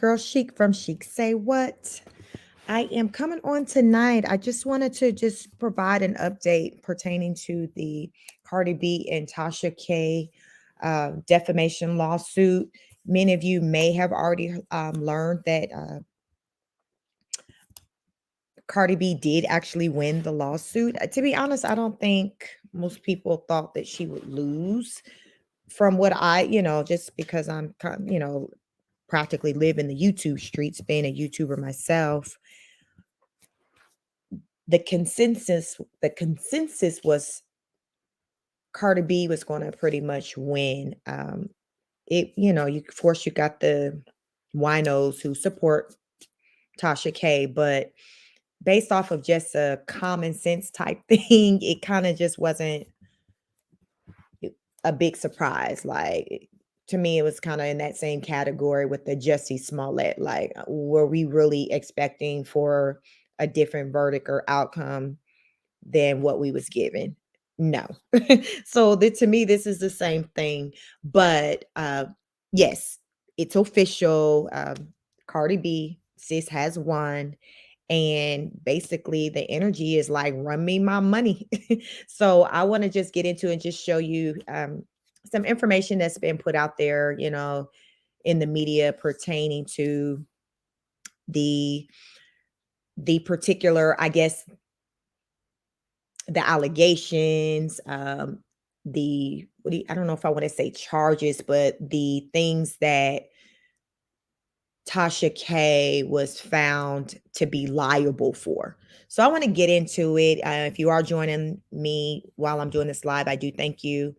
girl Chic from Chic Say What. I am coming on tonight. I just wanted to just provide an update pertaining to the Cardi B and Tasha K defamation lawsuit. Many of you may have already learned that Cardi B did actually win the lawsuit. To be honest, I don't think most people thought that she would lose. From what just because practically live in the YouTube streets, being a YouTuber myself, the consensus was Cardi B was going to pretty much win. You got the winos who support Tasha K, but based off of just a common sense type thing, it kind of just wasn't a big surprise. Like, to me, it was kind of in that same category with the Jussie Smollett. Like, were we really expecting for a different verdict or outcome than what we was given? No. So to me, this is the same thing. But yes, it's official. Cardi B, sis, has won. And basically, the energy is like, run me my money. So I want to just get into and just show you some information that's been put out there, in the media pertaining to the particular, I guess, the allegations, I don't know if I want to say charges, but the things that Tasha K was found to be liable for. So I want to get into it. If you are joining me while I'm doing this live, I do thank you.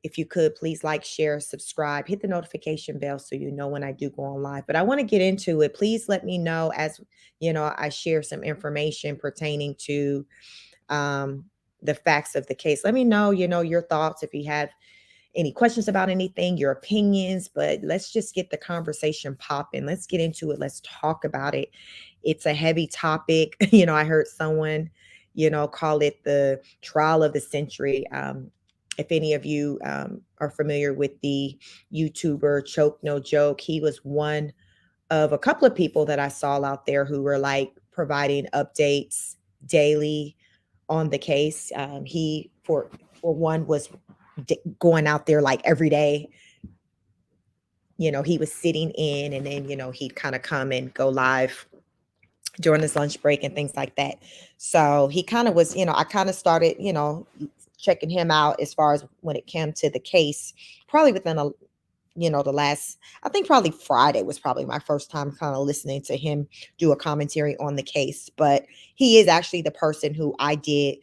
If you could, please like, share, subscribe, hit the notification bell so you know when I do go on live. But I want to get into it. Please let me know as I share some information pertaining to the facts of the case. Let me know, your thoughts if you have any questions about anything, your opinions, but let's just get the conversation popping. Let's get into it. Let's talk about it. It's a heavy topic. I heard someone, call it the trial of the century. If any of you are familiar with the YouTuber Choke No Joke, he was one of a couple of people that I saw out there who were like providing updates daily on the case. He, for one, was going out there like every day. He was sitting in, and then he'd kind of come and go live during his lunch break and things like that. So he kind of was, I kind of started, checking him out as far as when it came to the case, probably within the last, I think probably Friday was probably my first time kind of listening to him do a commentary on the case. But he is actually the person who I did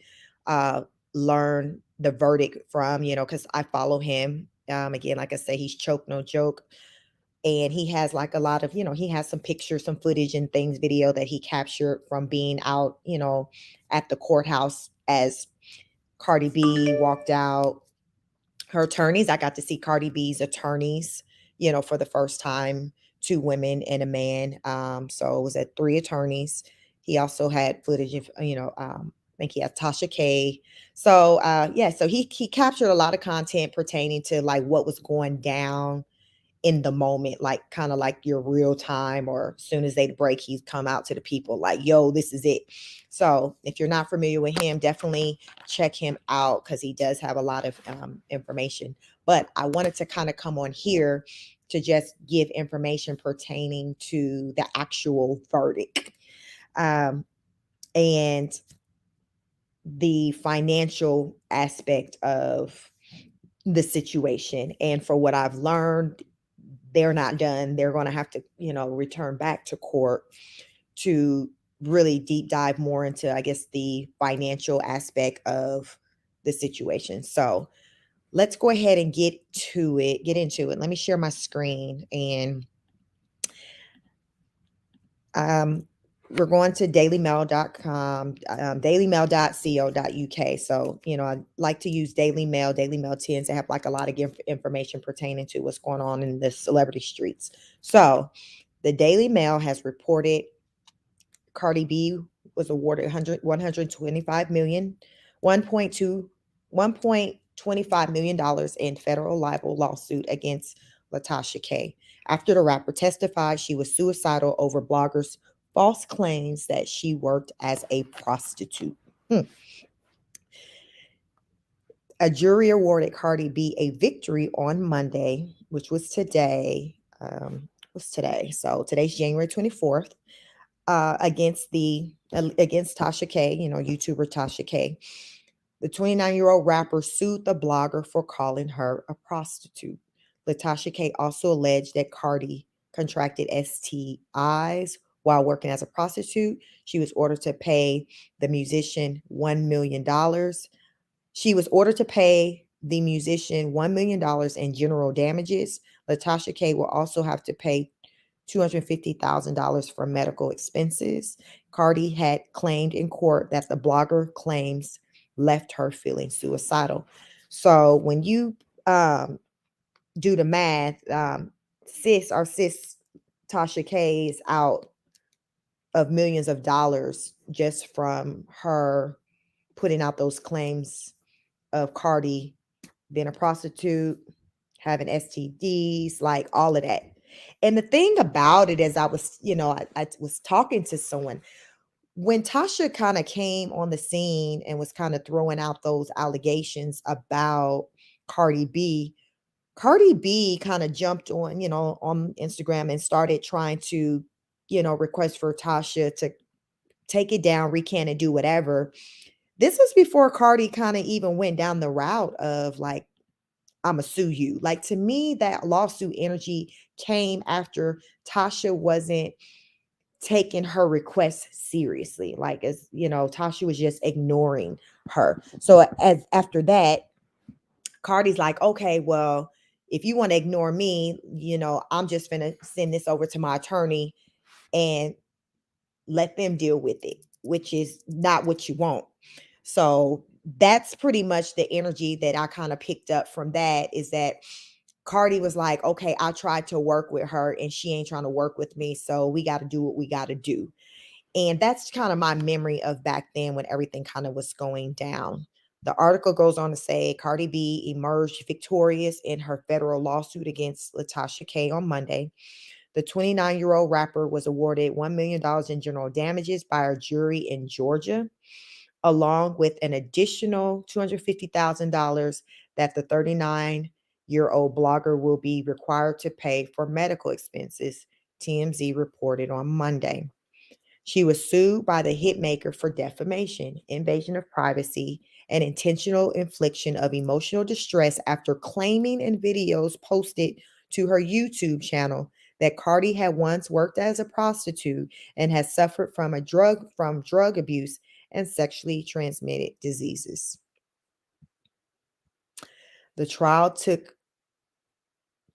learn the verdict from, because I follow him. Again, like I say, he's Choke No Joke. And he has like a lot of, he has some pictures, some footage and things, video that he captured from being out, at the courthouse as Cardi B walked out. Her attorneys, I got to see Cardi B's attorneys, for the first time, two women and a man. So it was at three attorneys. He also had footage of, I think he had Tasha K. So yeah, so he captured a lot of content pertaining to like what was going down in the moment, like kind of like your real time, or as soon as they break, he's come out to the people like, yo, this is it. So if you're not familiar with him, definitely check him out because he does have a lot of information. But I wanted to kind of come on here to just give information pertaining to the actual verdict and the financial aspect of the situation. And for what I've learned, they're not done. They're going to have to, return back to court to really deep dive more into, I guess, the financial aspect of the situation. So let's go ahead and get into it. Let me share my screen, and we're going to dailymail.com, dailymail.co.uk. So, I like to use Daily Mail. Daily Mail tends to have like a lot of information pertaining to what's going on in the celebrity streets. So the Daily Mail has reported Cardi B was awarded 125 million, 1.25 million dollars in federal libel lawsuit against Latasha K. after the rapper testified she was suicidal over bloggers' false claims that she worked as a prostitute. Hmm. A jury awarded Cardi B a victory on Monday, which was today. So today's January 24th, against Tasha K, YouTuber Tasha K. The 29-year-old rapper sued the blogger for calling her a prostitute. Latasha K also alleged that Cardi contracted STIs while working as a prostitute. She was ordered to pay the musician $1 million. She was ordered to pay the musician $1 million in general damages. Latasha K will also have to pay $250,000 for medical expenses. Cardi had claimed in court that the blogger claims left her feeling suicidal. So when you do the math, sis Tasha K is out of millions of dollars just from her putting out those claims of Cardi being a prostitute, having STDs, like all of that. And the thing about it is, I was talking to someone when Tasha kind of came on the scene and was kind of throwing out those allegations about Cardi B. Cardi B kind of jumped on Instagram and started trying to, request for Tasha to take it down, recant, and do whatever. This was before Cardi kind of even went down the route of like, I'ma sue you. Like, to me, that lawsuit energy came after Tasha wasn't taking her requests seriously. Like, as Tasha was just ignoring her. So as after that, Cardi's like, okay, well, if you want to ignore me, I'm just gonna send this over to my attorney and let them deal with it, which is not what you want. So that's pretty much the energy that I kind of picked up from that, is that Cardi was like, okay, I tried to work with her and she ain't trying to work with me. So we got to do what we got to do. And that's kind of my memory of back then when everything kind of was going down. The article goes on to say Cardi B emerged victorious in her federal lawsuit against Latasha K on Monday. The 29-year-old rapper was awarded $1 million in general damages by a jury in Georgia, along with an additional $250,000 that the 39-year-old blogger will be required to pay for medical expenses, TMZ reported on Monday. She was sued by the hitmaker for defamation, invasion of privacy, and intentional infliction of emotional distress after claiming in videos posted to her YouTube channel that Cardi had once worked as a prostitute and has suffered from drug abuse and sexually transmitted diseases. The trial took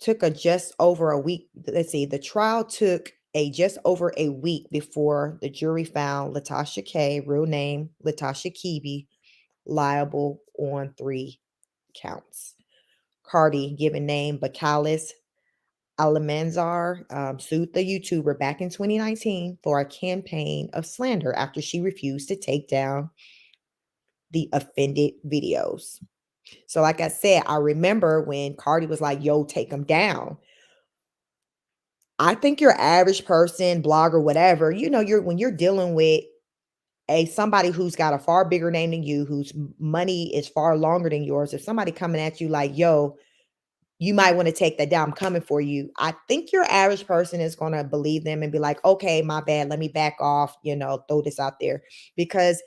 a just over a week. Let's see, the trial took a just over a week before the jury found Latasha K, real name Latasha K, liable on 3 counts. Cardi, given name Bacalus Almanzar, sued the YouTuber back in 2019 for a campaign of slander after she refused to take down the offended videos. So, like I said, I remember when Cardi was like, yo, take them down. I think your average person, blogger, whatever, when you're dealing with somebody who's got a far bigger name than you, whose money is far longer than yours, if somebody coming at you like, yo, you might want to take that down, I'm coming for you. I think your average person is going to believe them and be like, okay, my bad, let me back off, throw this out there, because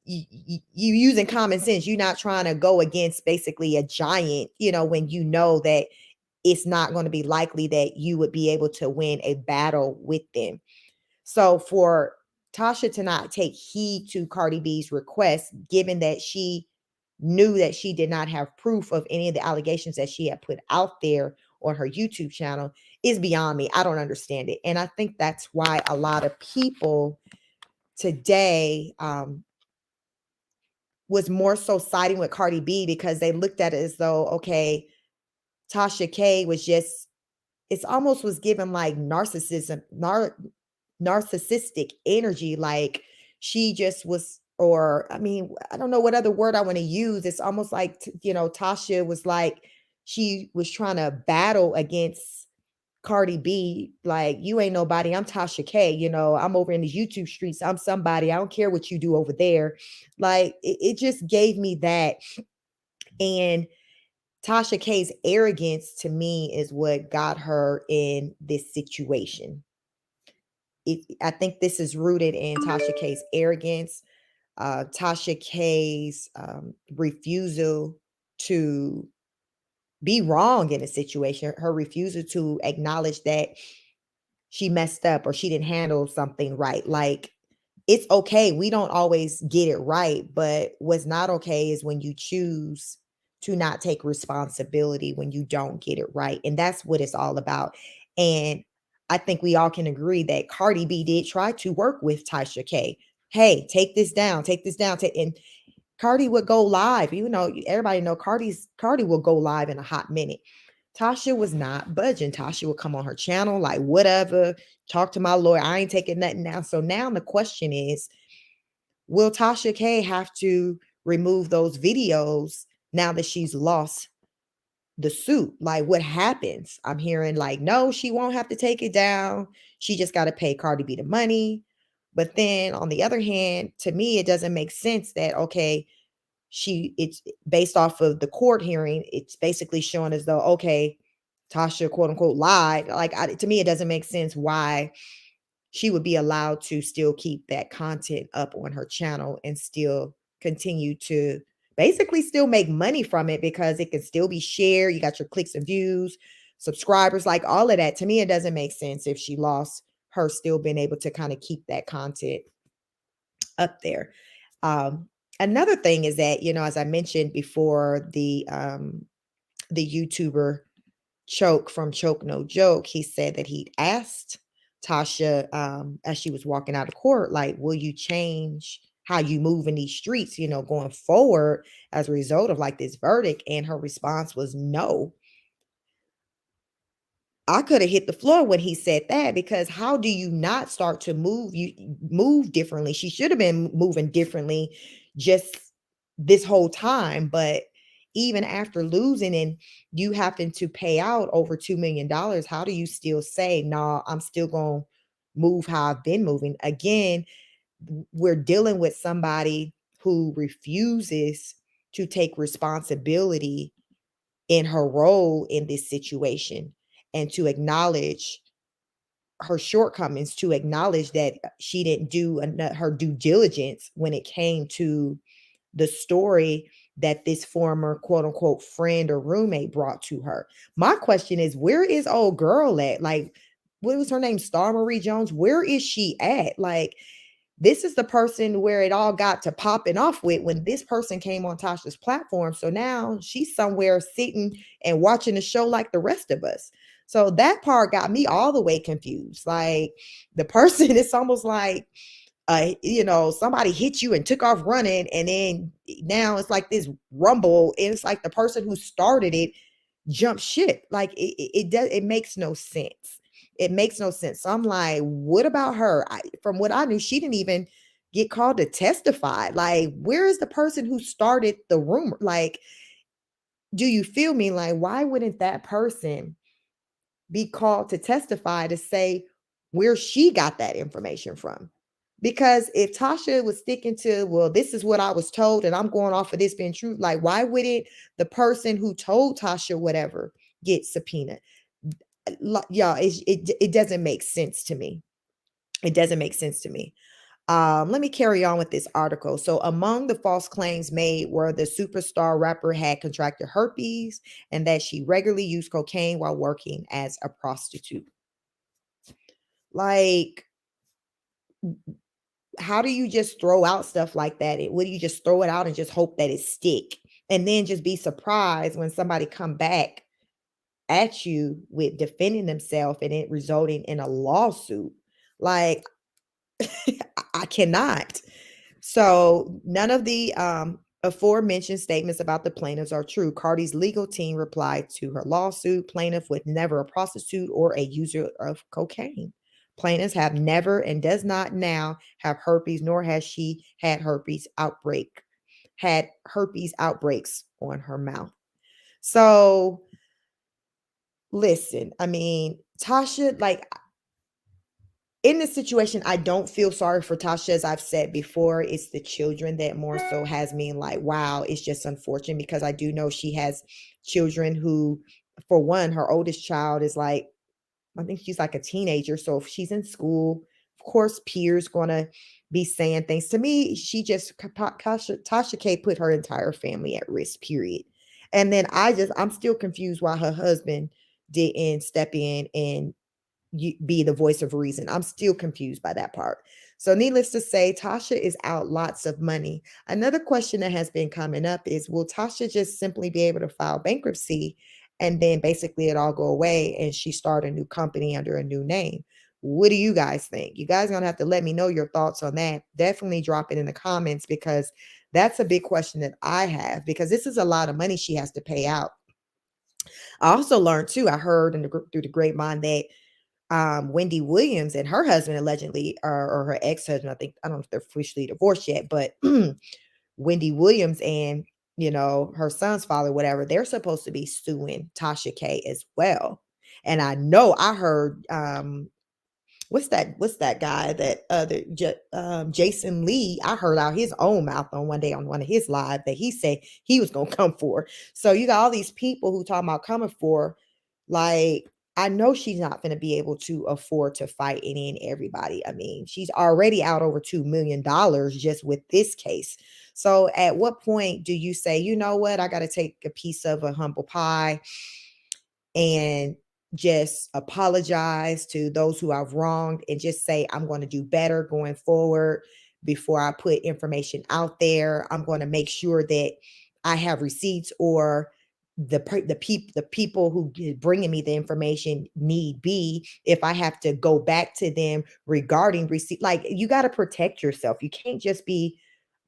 you using common sense. You're not trying to go against basically a giant, when you know that it's not going to be likely that you would be able to win a battle with them. So for Tasha to not take heed to Cardi B's request, given that she knew that she did not have proof of any of the allegations that she had put out there on her YouTube channel, is beyond me. I don't understand it. And I think that's why a lot of people today was more so siding with Cardi B, because they looked at it as though, okay, Tasha K was just, it's almost was given like narcissistic energy. Like she just was, or I mean, I don't know what other word I want to use. It's almost like, Tasha was like, she was trying to battle against Cardi B, like, you ain't nobody. I'm Tasha K. I'm over in the YouTube streets. I'm somebody. I don't care what you do over there. Like, it just gave me that. And Tasha K's arrogance to me is what got her in this situation. I think this is rooted in Tasha K's arrogance, Tasha K's refusal to be wrong in a situation, her refusal to acknowledge that she messed up or she didn't handle something right. Like, it's okay. We don't always get it right, but what's not okay is when you choose to not take responsibility when you don't get it right. And that's what it's all about. And I think we all can agree that Cardi B did try to work with Tasha K. Hey, take this down, take this down. And Cardi would go live. Everybody know Cardi will go live in a hot minute. Tasha was not budging. Tasha would come on her channel, like, whatever, talk to my lawyer. I ain't taking nothing now. So now the question is, will Tasha K have to remove those videos now that she's lost the suit? Like, what happens? I'm hearing like, no, she won't have to take it down. She just got to pay Cardi B the money. But then on the other hand, to me, it doesn't make sense that, okay, it's based off of the court hearing. It's basically showing as though, okay, Tasha, quote unquote, lied. Like, to me, it doesn't make sense why she would be allowed to still keep that content up on her channel and still continue to basically still make money from it, because it can still be shared. You got your clicks and views, subscribers, like all of that. To me, it doesn't make sense if she lost her still being able to kind of keep that content up there. Another thing is that, as I mentioned before, the YouTuber Choke from Choke No Joke, he said that he'd asked Tasha, as she was walking out of court, like, will you change how you move in these streets, going forward as a result of like this verdict? And her response was no. I could have hit the floor when he said that, because how do you not start to move differently? She should have been moving differently just this whole time. But even after losing and you happen to pay out over $2 million, how do you still say, no, I'm still going to move how I've been moving? Again, we're dealing with somebody who refuses to take responsibility in her role in this situation, and to acknowledge her shortcomings, to acknowledge that she didn't do her due diligence when it came to the story that this former quote unquote friend or roommate brought to her. My question is, where is old girl at? Like, what was her name? Star Marie Jones. Where is she at? Like, this is the person where it all got to popping off with when this person came on Tasha's platform. So now she's somewhere sitting and watching the show like the rest of us. So that part got me all the way confused. Like, the person, it's almost like, somebody hit you and took off running, and then now it's like this rumble, and it's like the person who started it jumped ship. Like, it makes no sense. It makes no sense. So I'm like, what about her? From what I knew, she didn't even get called to testify. Like, where is the person who started the rumor? Like, do you feel me? Like, why wouldn't that person be called to testify to say where she got that information from? Because if Tasha was sticking to, well, this is what I was told and I'm going off of this being true, like, why wouldn't the person who told Tasha whatever get subpoenaed? Y'all, it doesn't make sense to me. It doesn't make sense to me. Let me carry on with this article. So, among the false claims made were the superstar rapper had contracted herpes and that she regularly used cocaine while working as a prostitute. Like, how do you just throw out stuff like that? Would you just throw it out and just hope that it stick, and then just be surprised when somebody come back at you with defending themselves and it resulting in a lawsuit? Like, I cannot. So none of the aforementioned statements about the plaintiffs are true. Cardi's legal team replied to her lawsuit. Plaintiff was never a prostitute or a user of cocaine. Plaintiffs have never and does not now have herpes, nor has she had herpes outbreaks on her mouth. So listen, I mean, Tasha, like in this situation, I don't feel sorry for Tasha. As I've said before, it's the children that more so has me like, wow, it's just unfortunate because I do know she has children who, for one, her oldest child is like, I think she's like a teenager. So if she's in school, of course, peers gonna be saying things to me. She just Tasha K put her entire family at risk. Period. And then I'm still confused why her husband didn't step in and be the voice of reason. I'm still confused by that part. So, needless to say, Tasha is out lots of money. Another question that has been coming up is, will Tasha just simply be able to file bankruptcy and then basically it all go away and she start a new company under a new name? What do you guys think? You guys are going to have to let me know your thoughts on that. Definitely drop it in the comments because that's a big question that I have because this is a lot of money she has to pay out. I also learned too, I heard through the grapevine that Wendy Williams and her husband allegedly, or her ex-husband, I think, I don't know if they're officially divorced yet, but Wendy Williams and, her son's father, whatever, they're supposed to be suing Tasha K as well. And I know I heard what's that guy that Jason Lee, I heard out his own mouth on one day on one of his live that he said he was gonna come for. So you got all these people who talking about coming for, like, I know she's not going to be able to afford to fight any and everybody. I mean, she's already out over $2 million just with this case. So at what point do you say, you know what, I got to take a piece of a humble pie and just apologize to those who I've wronged and just say, I'm going to do better going forward before I put information out there. I'm going to make sure that I have receipts or the people who bringing me the information need be, if I have to go back to them regarding receipt, like you got to protect yourself. You can't just be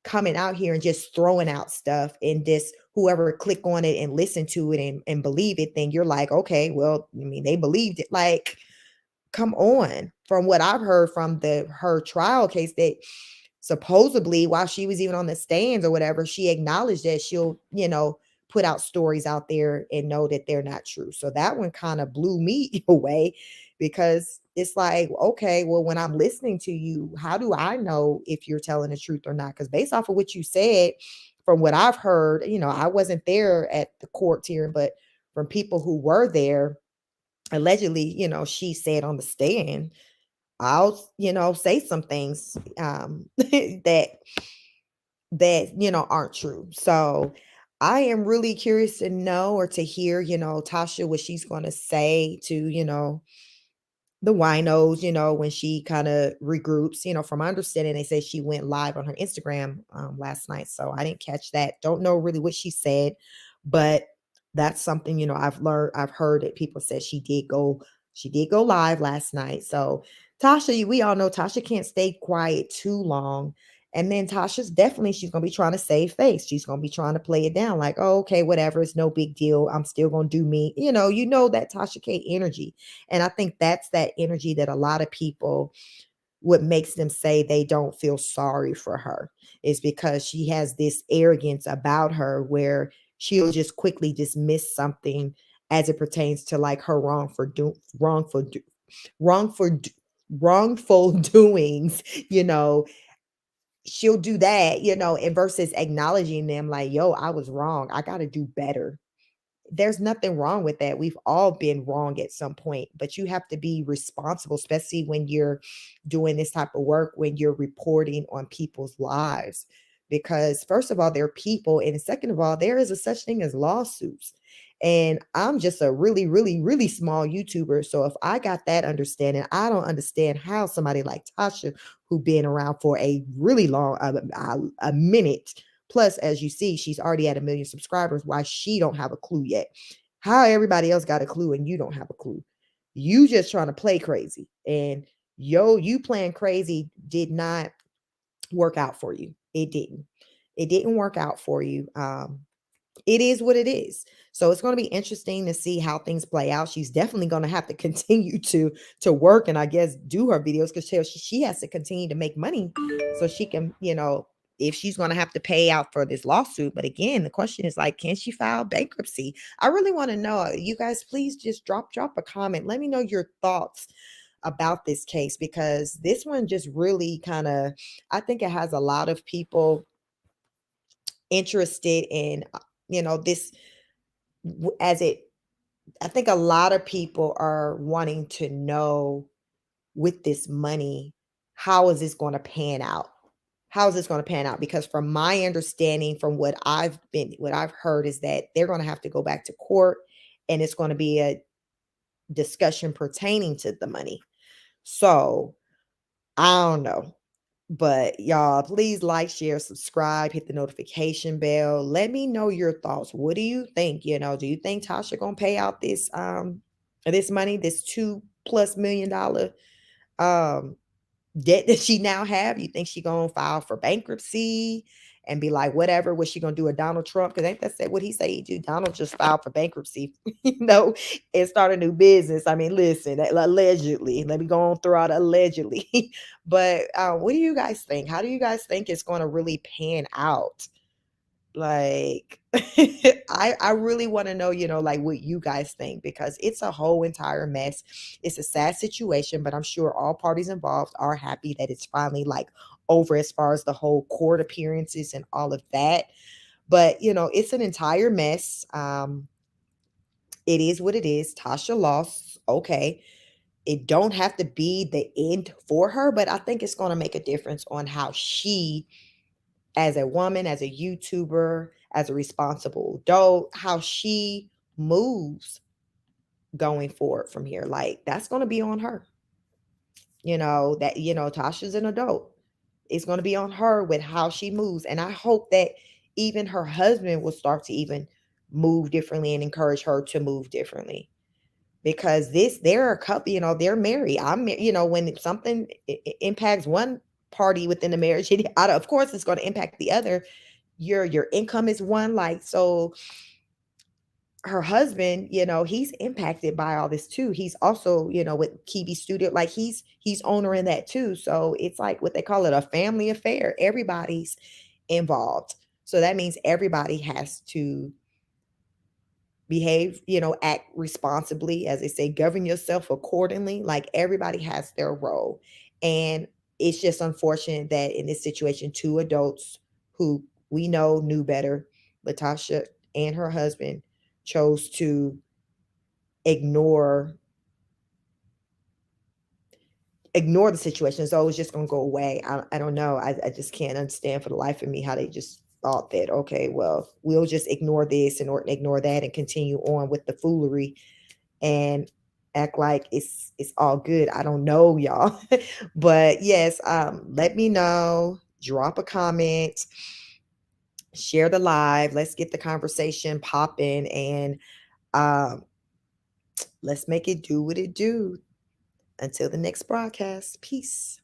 coming out here and just throwing out stuff and this whoever click on it and listen to it and believe it, then you're like, okay, well, I mean, they believed it. Like, come on. From what I've heard from her trial case, that supposedly while she was even on the stands or whatever, she acknowledged that she'll, put out stories out there and know that they're not true. So that one kind of blew me away because it's like, okay, well, when I'm listening to you, how do I know if you're telling the truth or not? Because based off of what you said, from what I've heard, I wasn't there at the court hearing, but from people who were there, allegedly, she said on the stand, I'll, say some things that aren't true. So I am really curious to know or to hear, Tasha, what she's going to say to, the winos, when she kind of regroups. From my understanding, they say she went live on her Instagram last night. So I didn't catch that. Don't know really what she said, but that's something, I've heard that people said she did go live last night. So Tasha, we all know Tasha can't stay quiet too long. And then she's going to be trying to save face. She's going to be trying to play it down like, oh, okay, whatever. It's no big deal. I'm still going to do me. That Tasha K energy. And I think that's that energy that a lot of people, what makes them say they don't feel sorry for her is because she has this arrogance about her where she'll just quickly dismiss something as it pertains to like her wrongful wrongful doings, she'll do that, and versus acknowledging them like, yo, I was wrong. I got to do better. There's nothing wrong with that. We've all been wrong at some point, but you have to be responsible, especially when you're doing this type of work, when you're reporting on people's lives. Because first of all, they're people. And second of all, there is a such thing as lawsuits. And I'm just a really, really, really small YouTuber. So if I got that understanding, I don't understand how somebody like Tasha, who been around for a really long, a minute, plus, as you see, she's already at 1 million subscribers. Why she don't have a clue yet? How everybody else got a clue and you don't have a clue? You just trying to play crazy. And you playing crazy did not work out for you. It didn't. It didn't work out for you. It is what it is. So it's going to be interesting to see how things play out. She's definitely going to have to continue to work and I guess do her videos because she has to continue to make money so she can, if she's going to have to pay out for this lawsuit. But again, the question is like, can she file bankruptcy? I really want to know. You guys, please just drop a comment. Let me know your thoughts about this case, because this one just really kind of, I think it has a lot of people interested in, this as it, I think a lot of people are wanting to know, with this money, how is this going to pan out? How is this going to pan out? Because from my understanding, from what I've heard, is that they're going to have to go back to court, and it's going to be a discussion pertaining to the money. So I don't know. But y'all, please like, share, subscribe, hit the notification bell. Let me know your thoughts. What do you think? Do you think Tasha gonna pay out this money, this $2+ million debt that she now have? You think she gonna file for bankruptcy and be like, whatever? What she gonna do with Donald Trump? Because ain't that what he say he do? Donald just filed for bankruptcy, and start a new business. I mean, listen, allegedly. Let me go on throw out allegedly. But what do you guys think? How do you guys think it's gonna really pan out? Like, I really want to know, like what you guys think, because it's a whole entire mess. It's a sad situation, but I'm sure all parties involved are happy that it's finally like over, as far as the whole court appearances and all of that. But it's an entire mess. It is what it is. Tasha lost. Okay. It don't have to be the end for her, but I think it's going to make a difference on how she, as a woman, as a YouTuber, as a responsible adult, how she moves going forward from here. Like, that's going to be on her. Tasha's an adult. It's going to be on her with how she moves. And I hope that even her husband will start to even move differently and encourage her to move differently. Because they're a couple, they're married. When something impacts one party within the marriage, of course it's going to impact the other. Your income is one, like, so her husband, he's impacted by all this too. He's also, with Kibi Studio, like he's owner in that too. So it's like what they call it, a family affair. Everybody's involved. So that means everybody has to behave, act responsibly, as they say, govern yourself accordingly. Like, everybody has their role. And it's just unfortunate that in this situation, two adults who we know knew better, Latasha and her husband, chose to ignore the situation as though it was just going to go away. I don't know. I just can't understand for the life of me how they just thought that, okay, well, we'll just ignore this and or ignore that and continue on with the foolery and act like it's all good. I don't know, y'all. But yes, let me know. Drop a comment. Share the live. Let's get the conversation popping, and let's make it do what it do. Until the next broadcast. Peace.